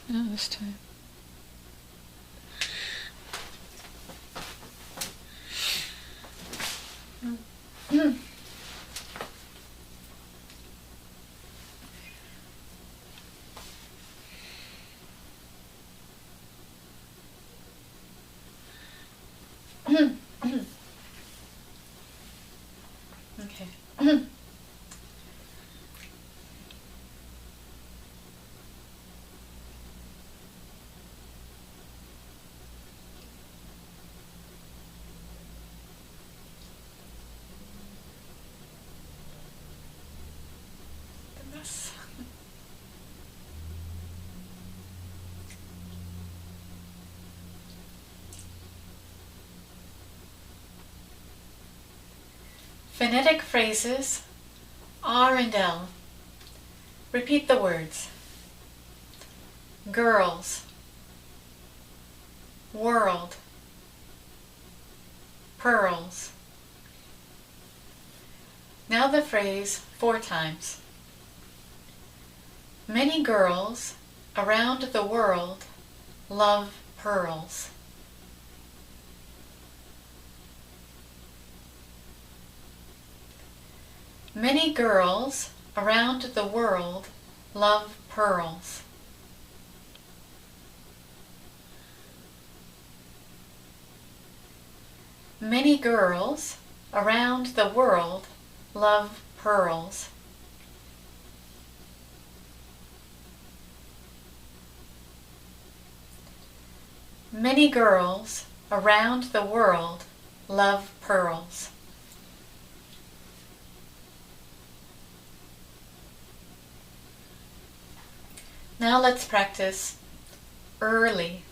No, this time. Okay. Goodness. Phonetic phrases R and L. Repeat the words. Girls, world, pearls. Now the phrase 4 times. Many girls around the world love pearls. Many girls around the world love pearls. Many girls around the world love pearls. Many girls around the world love pearls. Now let's practice early.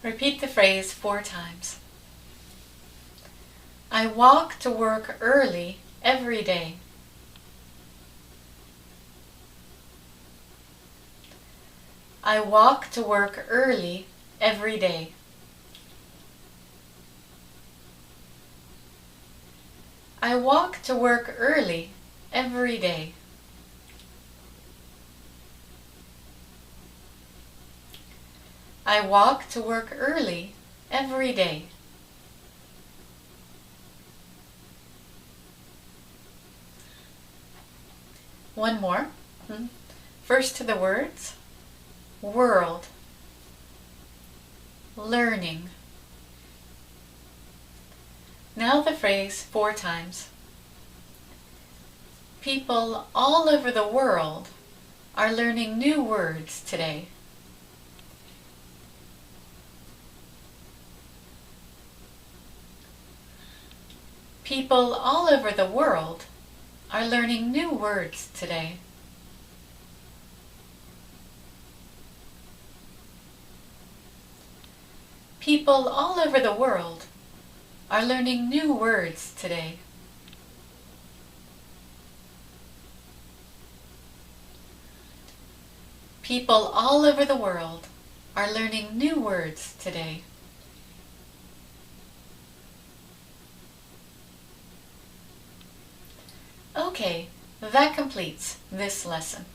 Repeat the phrase 4 times. I walk to work early every day. I walk to work early every day. I walk to work early every day. I walk to work early every day. One more. First to the words. World, learning. Now the phrase 4 times. People all over the world are learning new words today. People all over the world are learning new words today. People all over the world are learning new words today. People all over the world are learning new words today. Okay, that completes this lesson.